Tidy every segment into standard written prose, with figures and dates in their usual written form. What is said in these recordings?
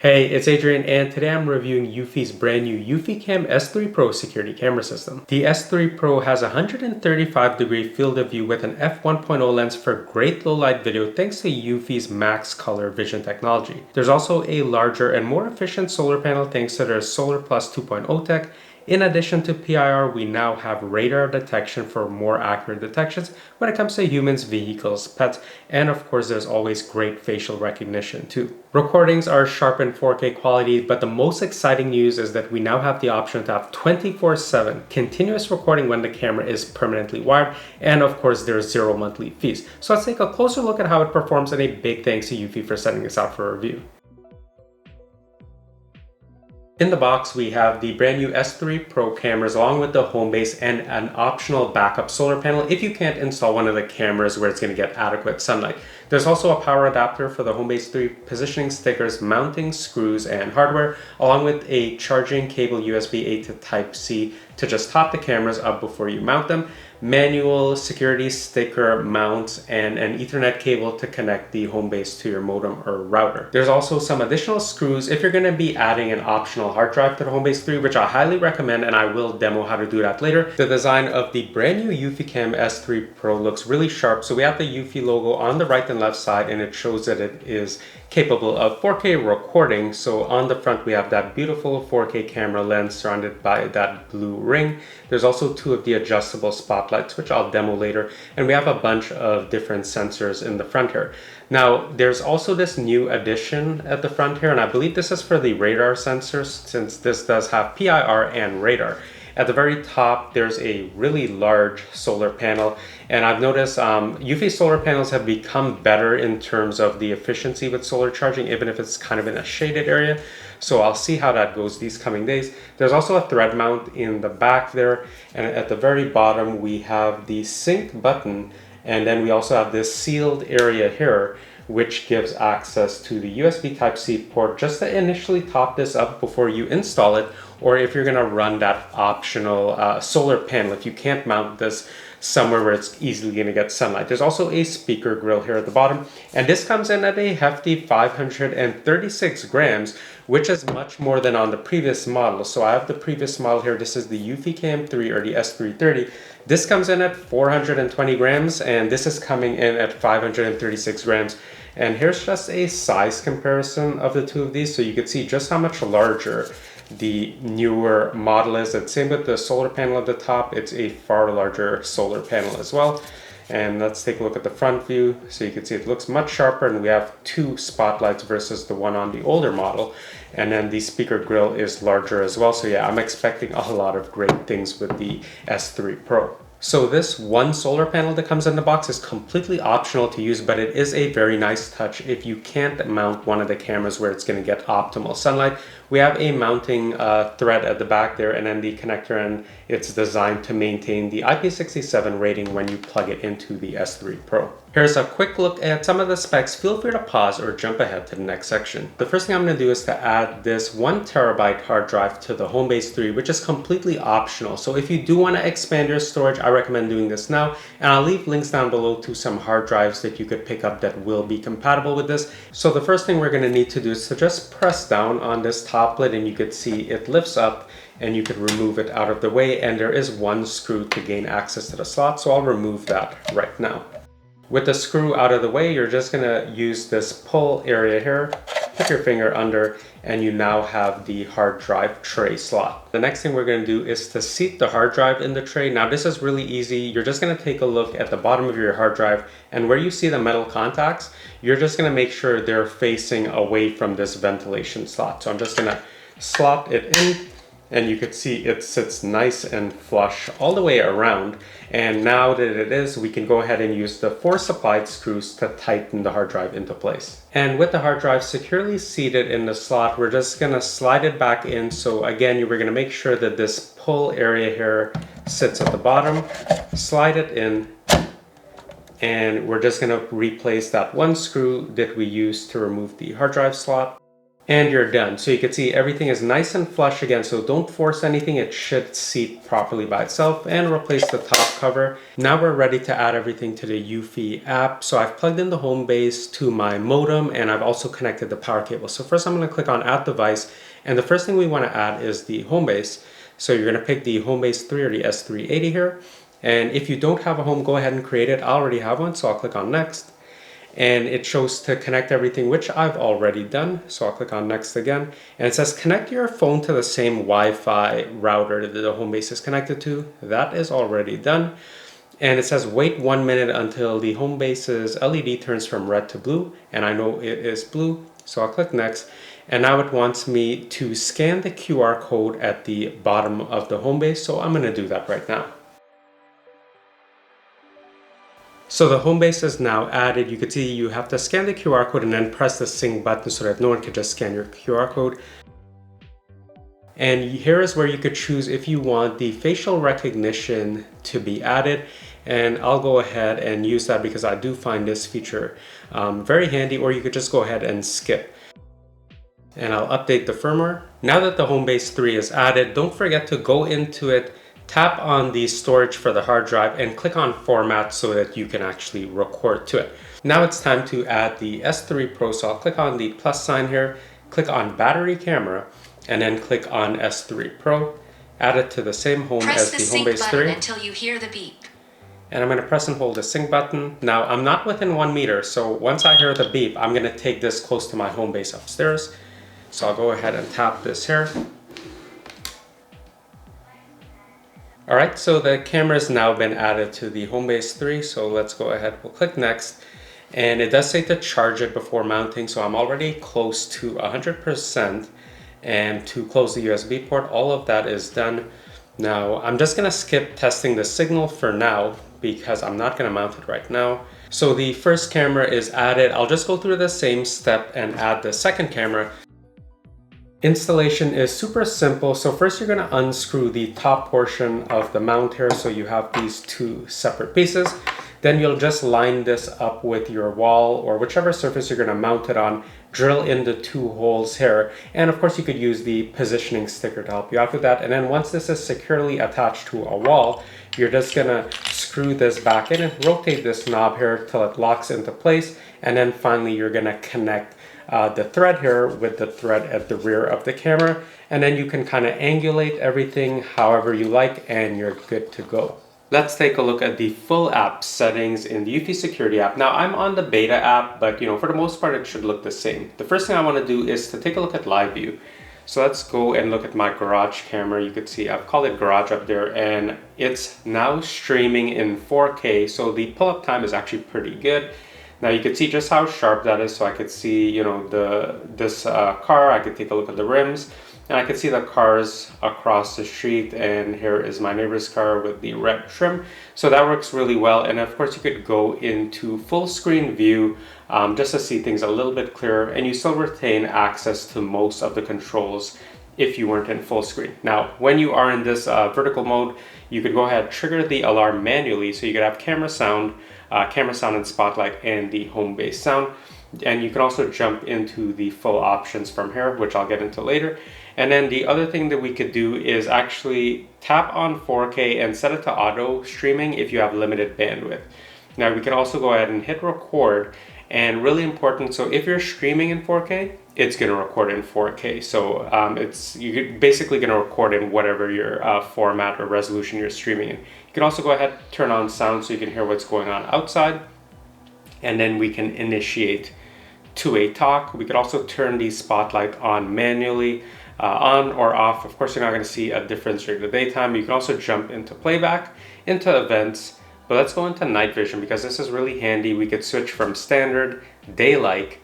Hey, it's Adrian, and today I'm reviewing eufy's brand new eufyCam S3 Pro security camera system. The S3 Pro has a 135-degree field of view with an f1.0 lens for great low-light video thanks to eufy's max color vision technology. There's also a larger and more efficient solar panel thanks to their Solar Plus 2.0 tech. In addition to PIR, we now have radar detection for more accurate detections when it comes to humans, vehicles, pets, and of course there's always great facial recognition too. Recordings are sharp in 4K quality, but the most exciting news is that we now have the option to have 24/7 continuous recording when the camera is permanently wired, and of course there's zero monthly fees. So let's take a closer look at how it performs, and a big thanks to eufy for sending this out for a review. In the box, we have the brand new S3 Pro cameras along with the HomeBase and an optional backup solar panel if you can't install one of the cameras where it's going to get adequate sunlight. There's also a power adapter for the HomeBase 3, positioning stickers, mounting screws, and hardware, along with a charging cable USB-A to Type-C to just top the cameras up before you mount them, manual security sticker mounts, and an Ethernet cable to connect the HomeBase to your modem or router. There's also some additional screws if you're going to be adding an optional hard drive to the HomeBase 3, which I highly recommend, and I will demo how to do that later. The design of the brand new eufyCam S3 Pro looks really sharp. So we have the eufy logo on the right and left side, and it shows that it is capable of 4K recording. So on the front we have that beautiful 4K camera lens surrounded by that blue ring. There's also two of the adjustable spotlights, which I'll demo later, and we have a bunch of different sensors in the front here. Now there's also this new addition at the front here, and I believe this is for the radar sensors, since this does have PIR and radar. At the very top, there's a really large solar panel, and I've noticed eufy solar panels have become better in terms of the efficiency with solar charging, even if it's kind of in a shaded area. So I'll see how that goes these coming days. There's also a thread mount in the back there, and at the very bottom we have the sync button, and then we also have this sealed area here, which gives access to the USB Type-C port just to initially top this up before you install it, or if you're going to run that optional solar panel if you can't mount this somewhere where it's easily going to get sunlight. There's also a speaker grill here at the bottom, and this comes in at a hefty 536 grams, which is much more than on the previous model. So I have the previous model here. This is the eufyCam 3 or the S330. This comes in at 420 grams, and this is coming in at 536 grams. And here's just a size comparison of the two of these, so you can see just how much larger the newer model is. And same with the solar panel at the top, it's a far larger solar panel as well. And let's take a look at the front view. So you can see it looks much sharper, and we have two spotlights versus the one on the older model. And then the speaker grill is larger as well. So yeah, I'm expecting a lot of great things with the S3 Pro. So this one solar panel that comes in the box is completely optional to use, but it is a very nice touch if you can't mount one of the cameras where it's going to get optimal sunlight. We have a mounting thread at the back there, and then the connector, and it's designed to maintain the IP67 rating when you plug it into the S3 Pro. Here's a quick look at some of the specs. Feel free to pause or jump ahead to the next section. The first thing I'm going to do is to add this 1 terabyte hard drive to the HomeBase 3, which is completely optional. So if you do want to expand your storage, I recommend doing this now, and I'll leave links down below to some hard drives that you could pick up that will be compatible with this. So the first thing we're going to need to do is to just press down on this top lid, and you can see it lifts up, and you could remove it out of the way, and there is one screw to gain access to the slot, so I'll remove that right now. With the screw out of the way, you're just going to use this pull area here, put your finger under, and you now have the hard drive tray slot. The next thing we're going to do is to seat the hard drive in the tray. Now this is really easy. You're just going to take a look at the bottom of your hard drive, and where you see the metal contacts, you're just going to make sure they're facing away from this ventilation slot. So I'm just going to slot it in, and you can see it sits nice and flush all the way around. And now that it is, we can go ahead and use the 4 supplied screws to tighten the hard drive into place. And with the hard drive securely seated in the slot, we're just going to slide it back in. So again, we're going to make sure that this pull area here sits at the bottom, slide it in, and we're just going to replace that one screw that we used to remove the hard drive slot. And you're done. So you can see everything is nice and flush again, so don't force anything. It should seat properly by itself, and replace the top cover. Now we're ready to add everything to the eufy app. So I've plugged in the HomeBase to my modem, and I've also connected the power cable. So first I'm going to click on add device, and the first thing we want to add is the HomeBase. So you're going to pick the HomeBase 3 or the S380 here. And if you don't have a home, go ahead and create it. I already have one, so I'll click on next. And it shows to connect everything, which I've already done. So I'll click on next again. And it says connect your phone to the same Wi-Fi router that the HomeBase is connected to. That is already done. And it says wait 1 minute until the HomeBase's LED turns from red to blue. And I know it is blue, so I'll click next. And now it wants me to scan the QR code at the bottom of the HomeBase. So I'm gonna do that right now. So the HomeBase is now added. You can see you have to scan the QR code and then press the sync button so that no one can just scan your QR code. And here is where you could choose if you want the facial recognition to be added. And I'll go ahead and use that because I do find this feature very handy, or you could just go ahead and skip. And I'll update the firmware. Now that the HomeBase 3 is added, don't forget to go into it, tap on the storage for the hard drive, and click on format so that you can actually record to it. Now it's time to add the S3 Pro, so I'll click on the plus sign here, click on battery camera, and then click on S3 Pro. Add it to the same home as the HomeBase 3. Until you hear the beep. And I'm going to press and hold the sync button. Now I'm not within 1 meter, so once I hear the beep, I'm going to take this close to my HomeBase upstairs. So I'll go ahead and tap this here. All right, so the camera's now been added to the HomeBase 3, so let's go ahead, we'll click next. And it does say to charge it before mounting, so I'm already close to 100%. And to close the USB port, all of that is done. Now, I'm just gonna skip testing the signal for now because I'm not gonna mount it right now. So the first camera is added. I'll just go through the same step and add the second camera. Installation is super simple. So first you're going to unscrew the top portion of the mount here, so you have these two separate pieces. Then you'll just line this up with your wall or whichever surface you're going to mount it on. Drill in the 2 holes here, and of course you could use the positioning sticker to help you out with that. And then once this is securely attached to a wall, you're just going to screw this back in and rotate this knob here till it locks into place. And then finally you're going to connect the thread here with the thread at the rear of the camera, and then you can kind of angulate everything however you like, and you're good to go. Let's take a look at the full app settings in the eufy security app. Now I'm on the beta app, but for the most part it should look the same. The first thing I want to do is to take a look at live view. So let's go and look at my garage camera. You could see I've called it garage up there, and it's now streaming in 4K, so the pull-up time is actually pretty good. Now you can see just how sharp that is, so I could see, this car, I could take a look at the rims, and I could see the cars across the street, and here is my neighbor's car with the red trim. So that works really well, and of course you could go into full screen view just to see things a little bit clearer, and you still retain access to most of the controls if you weren't in full screen. Now, when you are in this vertical mode, you could go ahead, trigger the alarm manually, so you could have camera sound and spotlight, and the HomeBase sound. And you can also jump into the full options from here, which I'll get into later. And then the other thing that we could do is actually tap on 4K and set it to auto streaming if you have limited bandwidth. Now we can also go ahead and hit record, and really important, so if you're streaming in 4K, it's going to record in 4K. So you're basically going to record in whatever your format or resolution you're streaming in. You can also go ahead, turn on sound so you can hear what's going on outside. And then we can initiate to a talk. We could also turn the spotlight on manually, on or off. Of course, you're not going to see a difference during the daytime. You can also jump into playback, into events. But let's go into night vision because this is really handy. We could switch from standard, DAYLIKE,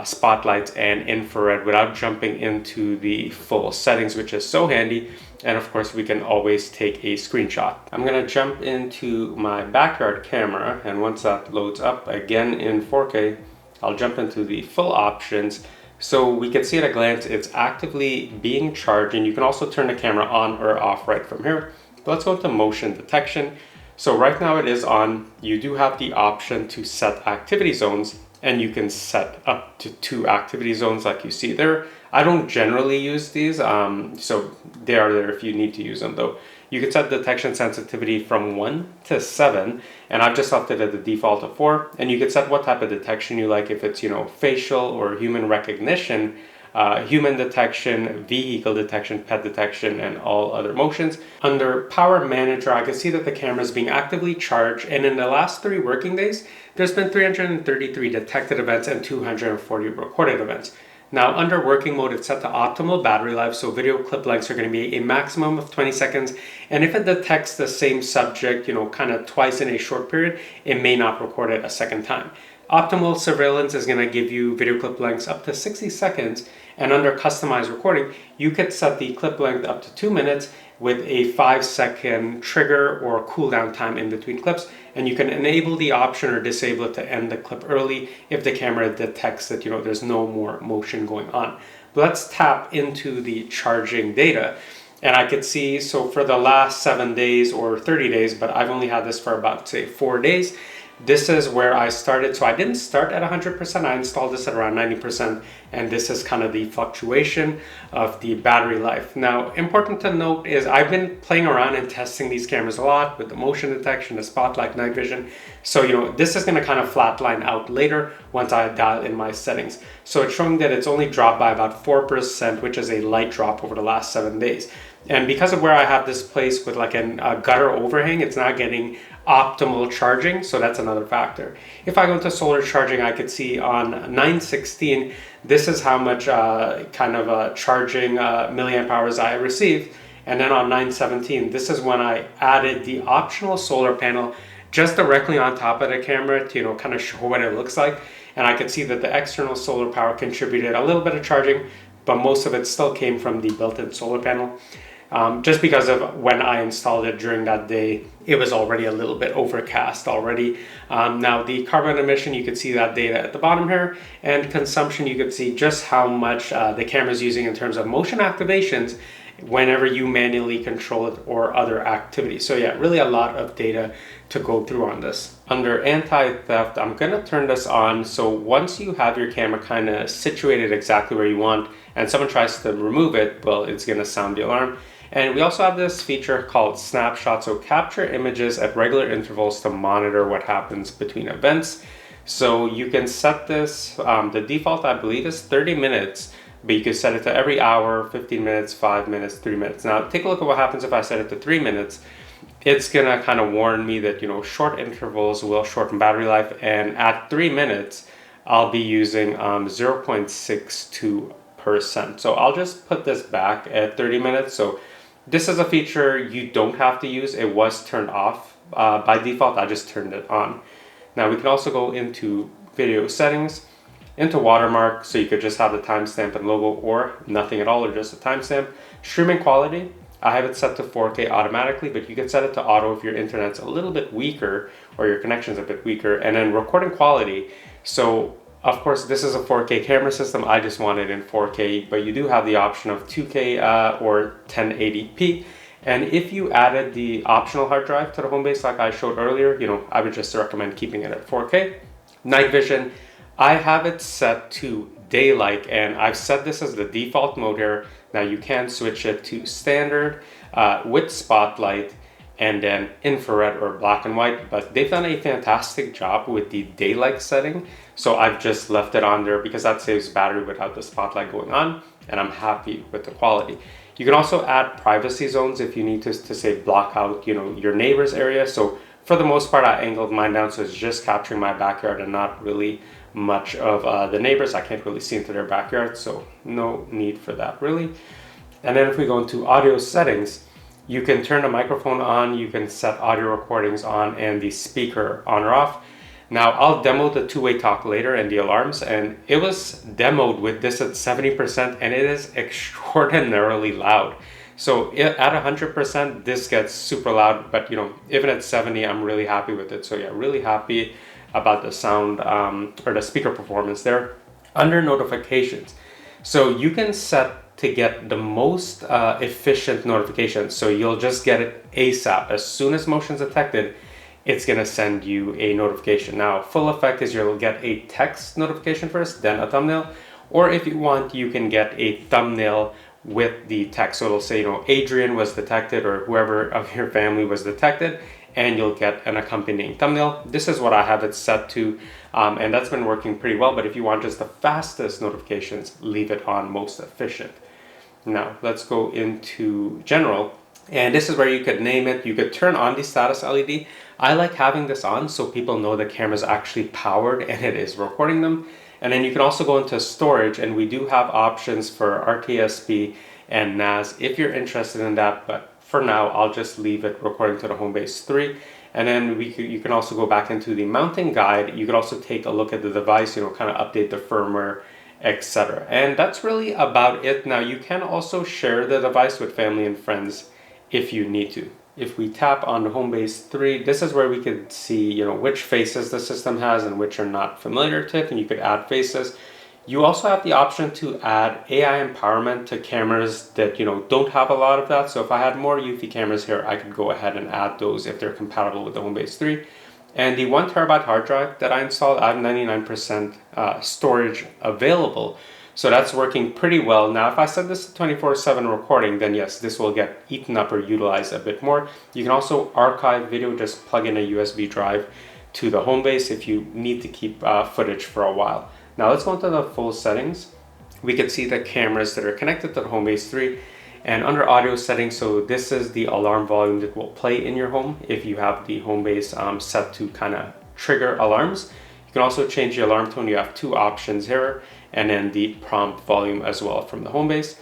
spotlights, and infrared without jumping into the full settings, which is so handy. And of course, we can always take a screenshot. I'm gonna jump into my backyard camera, and once that loads up again in 4K, I'll jump into the full options. So we can see at a glance, it's actively being charged, and you can also turn the camera on or off right from here. But let's go into motion detection. So right now it is on. You do have the option to set activity zones, and you can set up to 2 activity zones like you see there. I don't generally use these, so they are there if you need to use them though. You can set detection sensitivity from 1 to 7, and I've just left it at the default of 4. And you can set what type of detection you like, if it's, facial or human recognition, human detection, vehicle detection, pet detection, and all other motions. Under Power Manager, I can see that the camera is being actively charged, and in the last 3 working days, there's been 333 detected events and 240 recorded events. Now, under working mode, it's set to optimal battery life, so video clip lengths are going to be a maximum of 20 seconds. And if it detects the same subject, kind of twice in a short period, it may not record it a second time. Optimal surveillance is going to give you video clip lengths up to 60 seconds. And under customized recording, you could set the clip length up to 2 minutes with a 5-second trigger or cooldown time in between clips. And you can enable the option or disable it to end the clip early if the camera detects that there's no more motion going on. But let's tap into the charging data. And I could see, so for the last 7 days or 30 days, but I've only had this for about, say, 4 days. This is where I started. So I didn't start at 100%. I installed this at around 90%. And this is kind of the fluctuation of the battery life. Now, important to note is I've been playing around and testing these cameras a lot with the motion detection, the spotlight, night vision. So, this is going to kind of flatline out later once I dial in my settings. So it's showing that it's only dropped by about 4%, which is a light drop over the last 7 days. And because of where I have this place with like a gutter overhang, it's not getting optimal charging, so that's another factor. If I go to solar charging, I could see on 9/16, this is how much charging milliamp hours I received. And then on 9/17, this is when I added the optional solar panel just directly on top of the camera to kind of show what it looks like. And I could see that the external solar power contributed a little bit of charging, but most of it still came from the built-in solar panel. Just because of when I installed it during that day, it was already a little bit overcast already. Now the carbon emission, you could see that data at the bottom here, and consumption, you could see just how much the camera is using in terms of motion activations whenever you manually control it or other activities. So yeah, really a lot of data to go through on this. Under anti-theft, I'm gonna turn this on. So once you have your camera kind of situated exactly where you want and someone tries to remove it, well, it's gonna sound the alarm. And we also have this feature called snapshot. So capture images at regular intervals to monitor what happens between events. So you can set this, the default I believe is 30 minutes, but you can set it to every hour, 15 minutes, 5 minutes, 3 minutes. Now take a look at what happens if I set it to 3 minutes. It's gonna kind of warn me that, short intervals will shorten battery life. And at 3 minutes, I'll be using 0.62%. So I'll just put this back at 30 minutes. So this is a feature you don't have to use. It was turned off by default. I just turned it on. Now we can also go into video settings, into watermark, so you could just have the timestamp and logo or nothing at all, or just a timestamp. Streaming quality, I have it set to 4K automatically, but you can set it to auto if your internet's a little bit weaker or your connection's a bit weaker. And then recording quality, so of course, this is a 4K camera system. I just want it in 4K, but you do have the option of 2K or 1080p. And if you added the optional hard drive to the HomeBase like I showed earlier, I would just recommend keeping it at 4K. Night vision, I have it set to DAYLIKE, and I've set this as the default mode here. Now you can switch it to standard with spotlight, and then infrared or black and white, but they've done a fantastic job with the DAYLIKE setting. So I've just left it on there because that saves battery without the spotlight going on, and I'm happy with the quality. You can also add privacy zones if you need to say block out, your neighbor's area. So for the most part, I angled mine down, so it's just capturing my backyard and not really much of the neighbors. I can't really see into their backyard, so no need for that really. And then if we go into audio settings, you can turn the microphone on, you can set audio recordings on, and the speaker on or off. Now I'll demo the two-way talk later and the alarms, and it was demoed with this at 70%, and it is extraordinarily loud. So at 100%, this gets super loud, but even at 70, I'm really happy with it. So yeah, really happy about the sound or the speaker performance there. Under notifications, so you can set to get the most efficient notifications. So you'll just get it ASAP. As soon as motion's detected, it's going to send you a notification. Now, full effect is you'll get a text notification first, then a thumbnail. Or if you want, you can get a thumbnail with the text. So it'll say, you know, Adrian was detected, or whoever of your family was detected, and you'll get an accompanying thumbnail. This is what I have it set to, and that's been working pretty well. But if you want just the fastest notifications, leave it on most efficient. Now, let's go into general. And this is where you could name it. You could turn on the status LED. I like having this on so people know the camera is actually powered and it is recording them. And then you can also go into storage, and we do have options for RTSP and NAS if you're interested in that. But for now, I'll just leave it recording to the HomeBase 3. And then you can also go back into the mounting guide. You could also take a look at the device, you know, kind of update the firmware, etc. And that's really about it. Now, you can also share the device with family and friends if you need to. If we tap on HomeBase 3, this is where we could see, you know, which faces the system has and which are not familiar to it, and you could add faces. You also have the option to add AI empowerment to cameras that, you know, don't have a lot of that. So if I had more eufy cameras here, I could go ahead and add those if they're compatible with the HomeBase 3. And the 1 terabyte hard drive that I installed, I have 99% storage available. So that's working pretty well. Now, if I set this to 24/7 recording, then yes, this will get eaten up or utilized a bit more. You can also archive video, just plug in a USB drive to the HomeBase if you need to keep footage for a while. Now let's go into the full settings. We can see the cameras that are connected to the HomeBase 3, and under audio settings, so this is the alarm volume that will play in your home if you have the HomeBase set to kind of trigger alarms. You can also change the alarm tone. You have 2 options here, and then the prompt volume as well from the HomeBase.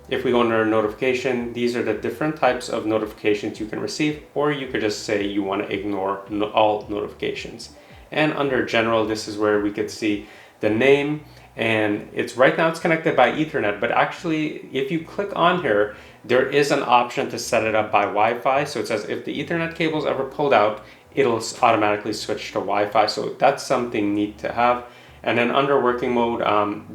If we go under notification, these are the different types of notifications you can receive, or you could just say you want to ignore all notifications. And under general, this is where we could see the name, and it's right now it's connected by Ethernet, but actually if you click on here, there is an option to set it up by Wi-Fi. So it says if the Ethernet cable is ever pulled out, it'll automatically switch to Wi-Fi. So that's something neat to have. And then under working mode,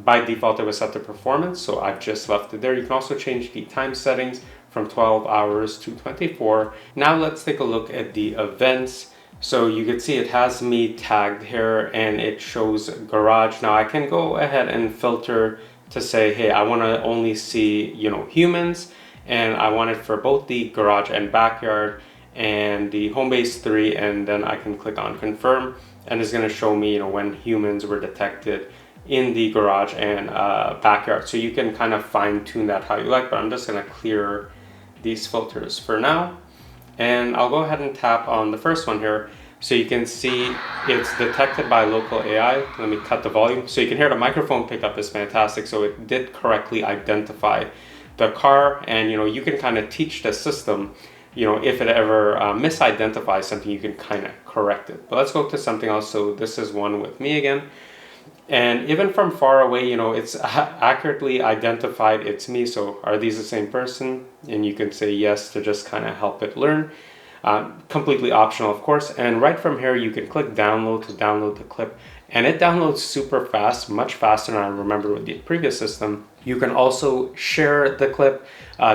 by default it was set to performance, so I've just left it there. You can also change the time settings from 12 hours to 24. Now let's take a look at the events. So you can see it has me tagged here, and it shows garage. Now I can go ahead and filter to say, hey, I want to only see, you know, humans, and I want it for both the garage and backyard and the HomeBase 3, and then I can click on confirm, and it's going to show me, you know, when humans were detected in the garage and backyard. So you can kind of fine tune that how you like, but I'm just going to clear these filters for now. And I'll go ahead and tap on the first one here. So you can see it's detected by local AI. Let me cut the volume. So you can hear the microphone pickup is fantastic. So it did correctly identify the car, and, you know, you can kind of teach the system, you know, if it ever misidentifies something, you can kind of correct it. But let's go to something else. So this is one with me again. And even from far away, you know, it's accurately identified it's me. So are these the same person? And you can say yes to just kind of help it learn. Completely optional, of course. And right from here, you can click download to download the clip. And it downloads super fast, much faster than I remember with the previous system. You can also share the clip,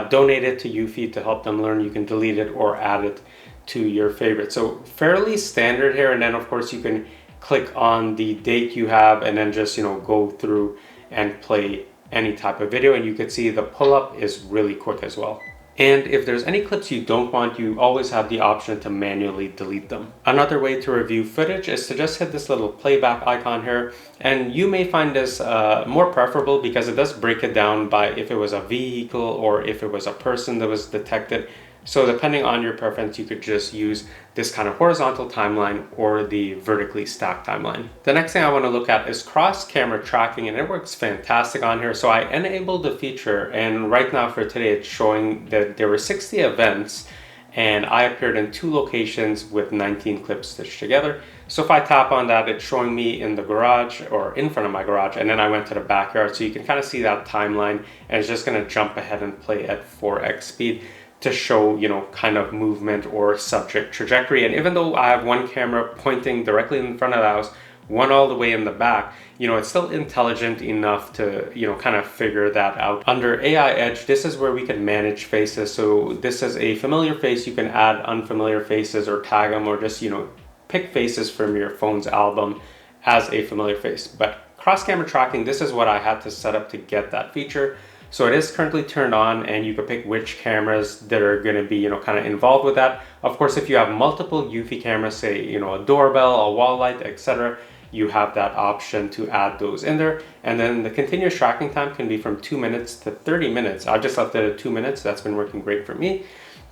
donate it to eufy to help them learn. You can delete it or add it to your favorite. So fairly standard here. And then, of course, you can click on the date you have and then just, you know, go through and play any type of video, and you can see the pull-up is really quick as well. And if there's any clips you don't want, you always have the option to manually delete them. Another way to review footage is to just hit this little playback icon here, and you may find this more preferable because it does break it down by if it was a vehicle or if it was a person that was detected. So depending on your preference, you could just use this kind of horizontal timeline or the vertically stacked timeline. The next thing I want to look at is cross-camera tracking, and it works fantastic on here. So I enabled the feature, and right now for today, it's showing that there were 60 events, and I appeared in 2 locations with 19 clips stitched together. So if I tap on that, it's showing me in the garage or in front of my garage, and then I went to the backyard. So you can kind of see that timeline, and it's just going to jump ahead and play at 4x speed to show, you know, kind of movement or subject trajectory. And even though I have one camera pointing directly in front of the house, one all the way in the back, you know, it's still intelligent enough to, you know, kind of figure that out. Under AI Edge, this is where we can manage faces. So this is a familiar face. You can add unfamiliar faces or tag them or just, you know, pick faces from your phone's album as a familiar face. But cross-camera tracking, this is what I had to set up to get that feature. So it is currently turned on, and you can pick which cameras that are going to be, kind of involved with that. Of course, if you have multiple eufy cameras, say, a doorbell, a wall light, etc., you have that option to add those in there. And then the continuous tracking time can be from 2 minutes to 30 minutes. I just left it at 2 minutes. That's been working great for me.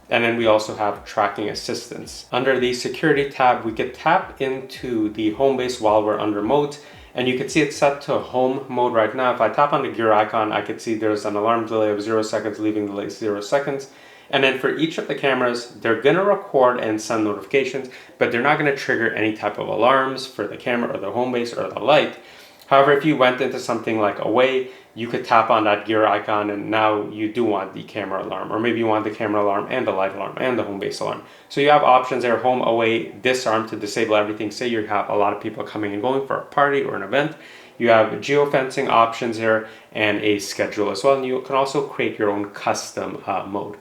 And then we also have tracking assistance. Under the security tab, we could tap into the HomeBase while we're under modes. And you can see it's set to home mode right now. If I tap on the gear icon, I could see there's an alarm delay of 0 seconds, leaving delay 0 seconds. And then for each of the cameras, they're gonna record and send notifications, but they're not gonna trigger any type of alarms for the camera or the HomeBase or the light. However, if you went into something like away, you could tap on that gear icon, and now you do want the camera alarm, or maybe you want the camera alarm and the light alarm and the HomeBase alarm. So you have options there: home, away, disarm to disable everything. Say you have a lot of people coming and going for a party or an event. You have geofencing options here and a schedule as well. And you can also create your own custom mode.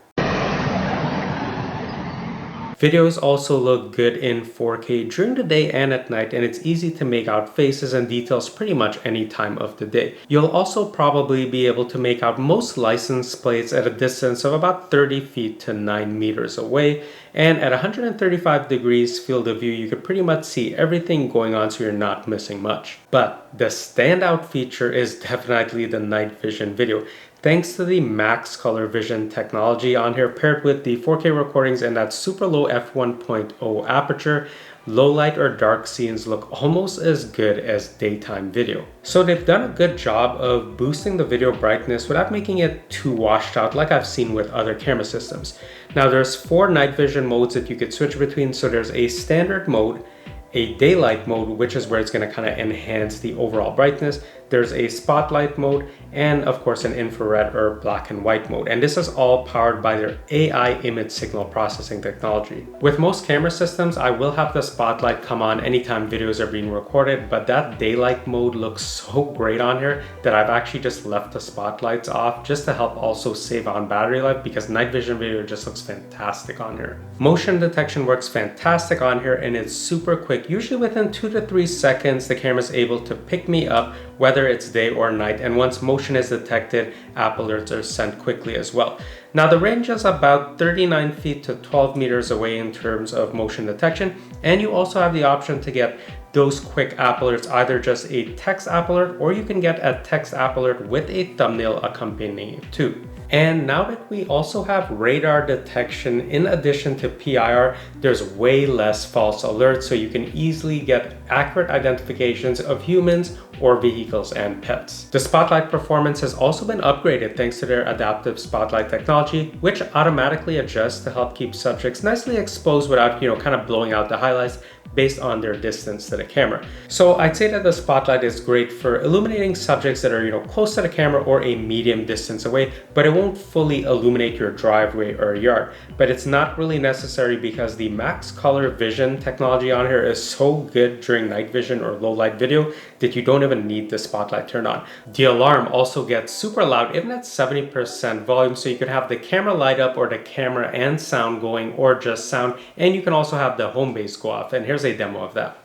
Videos also look good in 4K during the day and at night, and it's easy to make out faces and details pretty much any time of the day. You'll also probably be able to make out most license plates at a distance of about 30 feet to 9 meters away, and at 135 degrees field of view, you could pretty much see everything going on, so you're not missing much. But the standout feature is definitely the night vision video. Thanks to the max color vision technology on here, paired with the 4K recordings and that super low f1.0 aperture, low light or dark scenes look almost as good as daytime video. So they've done a good job of boosting the video brightness without making it too washed out like I've seen with other camera systems. Now there's 4 night vision modes that you could switch between. So there's a standard mode, a daylight mode, which is where it's going to kind of enhance the overall brightness. There's a spotlight mode, and of course an infrared or black and white mode. And this is all powered by their AI image signal processing technology. With most camera systems, I will have the spotlight come on anytime videos are being recorded, but that daylight mode looks so great on here that I've actually just left the spotlights off just to help also save on battery life, because night vision video just looks fantastic on here. Motion detection works fantastic on here, and it's super quick. Usually within 2 to 3 seconds, the camera is able to pick me up whether it's day or night, and once motion is detected, app alerts are sent quickly as well. Now the range is about 39 feet to 12 meters away in terms of motion detection, and you also have the option to get those quick app alerts, either just a text app alert, or you can get a text app alert with a thumbnail accompanying it too. And now that we also have radar detection in addition to PIR, there's way less false alerts, so you can easily get accurate identifications of humans or vehicles and pets. The spotlight performance has also been upgraded thanks to their adaptive spotlight technology, which automatically adjusts to help keep subjects nicely exposed without, kind of blowing out the highlights based on their distance to the camera. So I'd say that the spotlight is great for illuminating subjects that are, close to the camera or a medium distance away, but it won't fully illuminate your driveway or yard. But it's not really necessary, because the max color vision technology on here is so good during night vision or low light video that you don't even need the spotlight turned on. The alarm also gets super loud, even at 70% volume, so you can have the camera light up or the camera and sound going, or just sound, and you can also have the HomeBase go off, and here's a demo of that.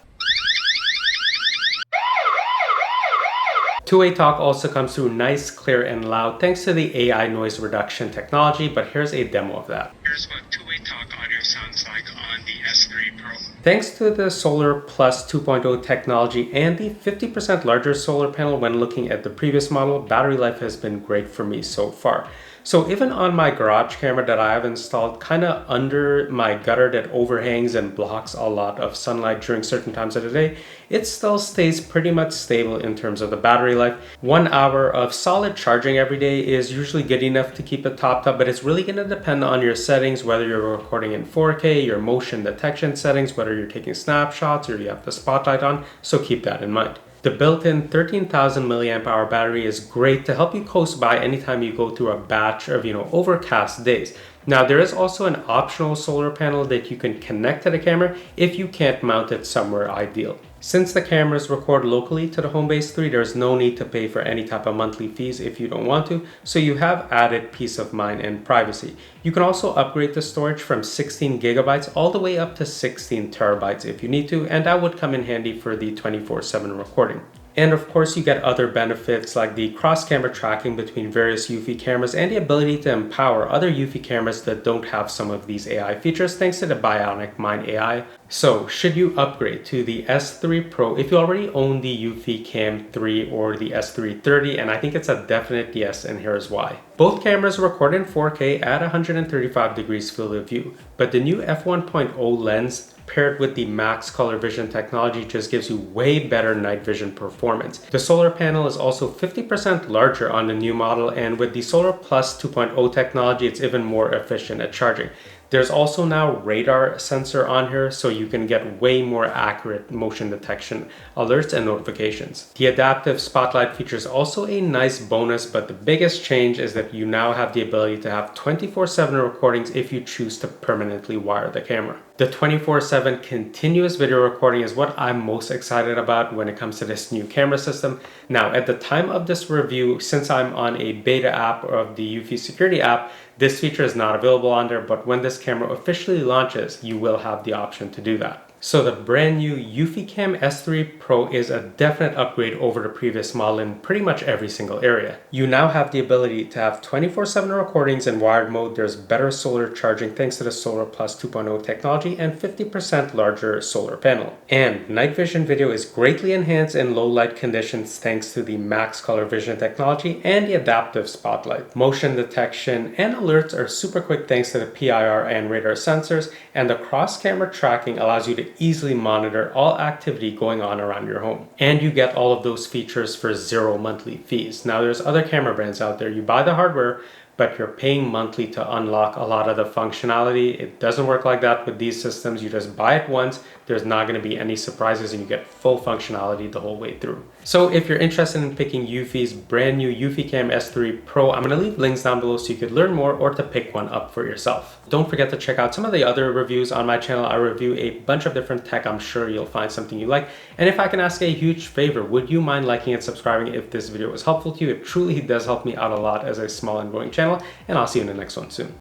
Two-way talk also comes through nice, clear, and loud thanks to the AI noise reduction technology, but here's a demo of that. Here's what two-way talk audio sounds like on the S3 Pro. Thanks to the Solar Plus 2.0 technology and the 50% larger solar panel when looking at the previous model, battery life has been great for me so far. So even on my garage camera that I have installed kind of under my gutter that overhangs and blocks a lot of sunlight during certain times of the day, it still stays pretty much stable in terms of the battery life. 1 hour of solid charging every day is usually good enough to keep it topped up, but it's really going to depend on your settings, whether you're recording in 4K, your motion detection settings, whether you're taking snapshots or you have the spotlight on, so keep that in mind. The built-in 13,000 milliamp hour battery is great to help you coast by anytime you go through a batch of, overcast days. Now there is also an optional solar panel that you can connect to the camera if you can't mount it somewhere ideal. Since the cameras record locally to the HomeBase 3, there's no need to pay for any type of monthly fees if you don't want to, so you have added peace of mind and privacy. You can also upgrade the storage from 16 gigabytes all the way up to 16 terabytes if you need to, and that would come in handy for the 24/7 recording. And of course, you get other benefits like the cross-camera tracking between various eufy cameras and the ability to empower other eufy cameras that don't have some of these AI features thanks to the Bionic Mind AI. So, should you upgrade to the S3 Pro if you already own the eufyCam 3 or the S330? And I think it's a definite yes, and here's why. Both cameras record in 4K at 135 degrees field of view, but the new f1.0 lens paired with the max color vision technology just gives you way better night vision performance. The solar panel is also 50% larger on the new model, and with the Solar Plus 2.0 technology, it's even more efficient at charging. There's also now radar sensor on here, so you can get way more accurate motion detection alerts and notifications. The adaptive spotlight feature is also a nice bonus, but the biggest change is that you now have the ability to have 24/7 recordings if you choose to permanently wire the camera. The 24/7 continuous video recording is what I'm most excited about when it comes to this new camera system. Now, at the time of this review, since I'm on a beta app of the eufy security app, this feature is not available on there, but when this camera officially launches, you will have the option to do that. So the brand new eufyCam S3 Pro is a definite upgrade over the previous model in pretty much every single area. You now have the ability to have 24/7 recordings in wired mode. There's better solar charging thanks to the Solar Plus 2.0 technology and 50% larger solar panel. And night vision video is greatly enhanced in low light conditions thanks to the max color vision technology and the adaptive spotlight. Motion detection and alerts are super quick thanks to the PIR and radar sensors, and the cross-camera tracking allows you to easily monitor all activity going on around your home. And you get all of those features for 0 monthly fees. Now, there's other camera brands out there. You buy the hardware, but you're paying monthly to unlock a lot of the functionality. It doesn't work like that with these systems. You just buy it once, there's not going to be any surprises, and you get full functionality the whole way through. So if you're interested in picking Eufy's brand new eufyCam S3 Pro, I'm going to leave links down below so you could learn more or to pick one up for yourself. Don't forget to check out some of the other reviews on my channel. I review a bunch of different tech. I'm sure you'll find something you like. And if I can ask a huge favor, would you mind liking and subscribing if this video was helpful to you? It truly does help me out a lot as a small and growing channel, and I'll see you in the next one soon.